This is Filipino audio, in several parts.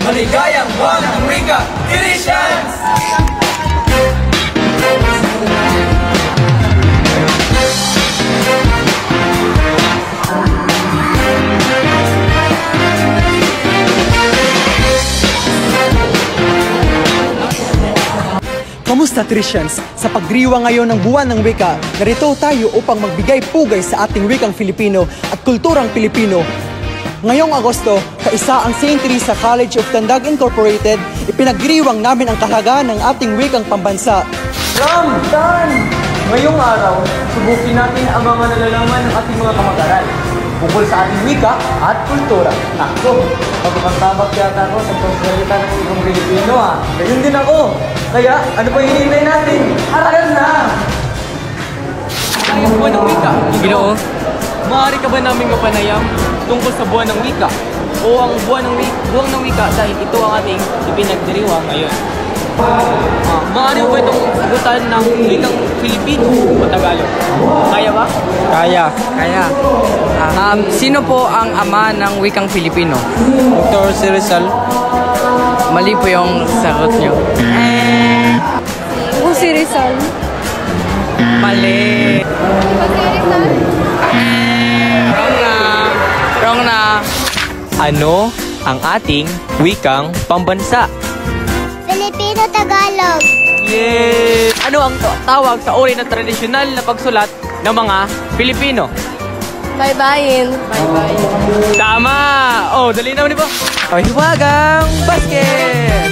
Maligayang buwan ng wika, Christians! Kamusta Christians? Sa pagdiriwa ngayon ng buwan ng wika, narito tayo upang magbigay pugay sa ating wikang Filipino at kulturang Pilipino. Ngayong Agosto, kaisa ang St. Teresa College of Tandag Incorporated, ipinagdiriwang namin ang kahalagahan ng ating wikang pambansa. Ramdan! Ngayong araw, subukin natin ang mga nalalaman ng ating mga kamag-aral tungkol sa ating wika at kultura. Ako, pagkakantabak yata ako sa pagsalita ng wikang Pilipino Gayun din ako. Kaya, ano pa hinihintay natin? Aral na! Ay, ang buwan ng wika. Ginoo, maaari ka ba namin mapanayam tungkol sa buwan ng wika? O ang buwan ng wika dahil ito ang ating ipinagdiriwang ngayon. Maaari ba itong sagutan ng wikang Filipino o Tagalog? Kaya ba? Kaya. Sino po ang ama ng wikang Filipino? Dr. Si Rizal. Mali po yung sagot nyo. Si Rizal. Mali. Wrong na. Ano ang ating wikang pambansa? Filipino-Tagalog. Yay! Ano ang tawag sa uri ng tradisyonal na pagsulat ng mga Pilipino? Baybayin. Tama! Oh, dali naman po. Hiwagang basket!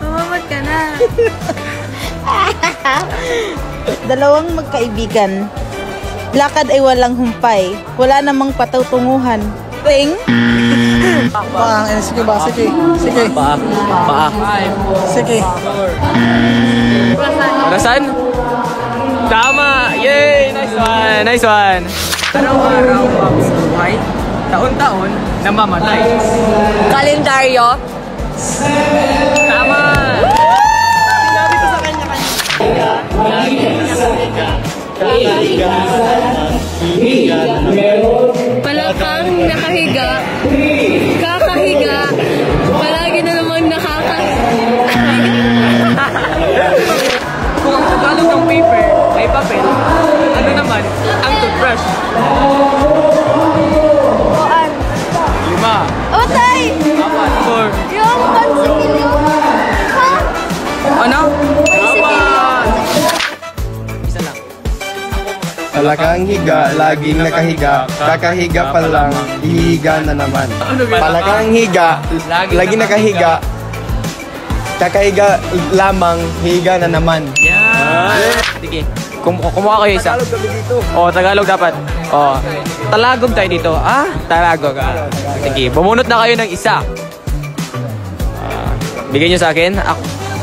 Mamamad ka na. Dalawang magkaibigan. Lakad ay walang humpay. Wala namang patutunguhan. Ting? Sige ba? Sige. Paa. Sige. Orasan? Tama! Yay! Nice one! Araw-araw mabubuhay, taon-taon namamatay. Kalendaryo. Tama! Palakang nakahiga. Kakahiga. Palagi na naman nakakahiga. Kung ang Tagalog ng paper ay papel, ano naman ang toothbrush? 5, Otay! 4, Yung pansikil yung... Ha? Ano? Isa lang. Palakang higa, laging nakahiga, kakahiga pa lang, hihiga na naman. Palakang higa, laging nakahiga, kakahiga lamang, higa na naman. Yan! Sige, kumuha kayo isa. Tagalog dapat. Talagog tayo dito. Talagog. Sige, bumunot na kayo ng isa. Bigyan nyo sa akin.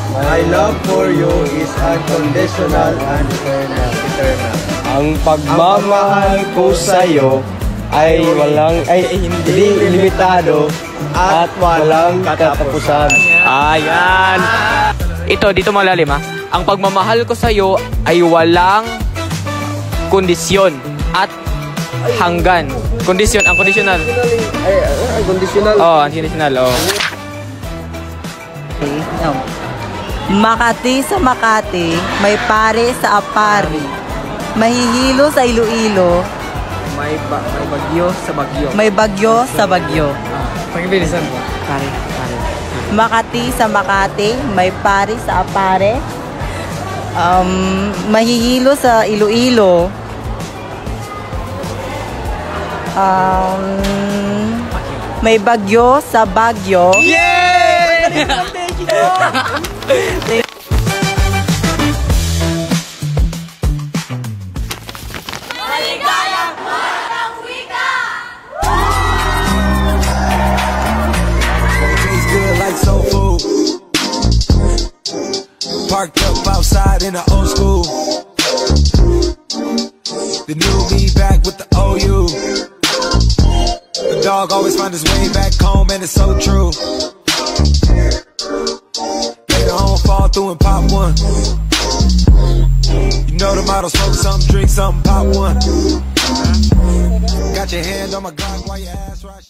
My love for you is unconditional and eternal. Ang pagmamahal ko sa'yo ay hindi limitado at walang katapusan. Ayan. Ito, dito malalim Ang pagmamahal ko sa'yo ay walang kondisyon at hanggan. Kondisyon, ang kondisyonal. Conditional. Unconditional. Makati sa Makati, may pare sa Apari. Mahihilo sa Iloilo, May bagyo sa bagyo. may bagyo sa Bagyo. Pagbilisan mo. Pare. Makati sa Makati, may pare sa Apare. Mahihilo sa Iloilo. May bagyo sa Bagyo. Parked up outside in the old school. The new me back with the OU. The dog always find his way back home, and it's so true. Later on, fall through and pop one. You know the motto, smoke something, drink something, pop one. Got your hand on my Glock while your ass right.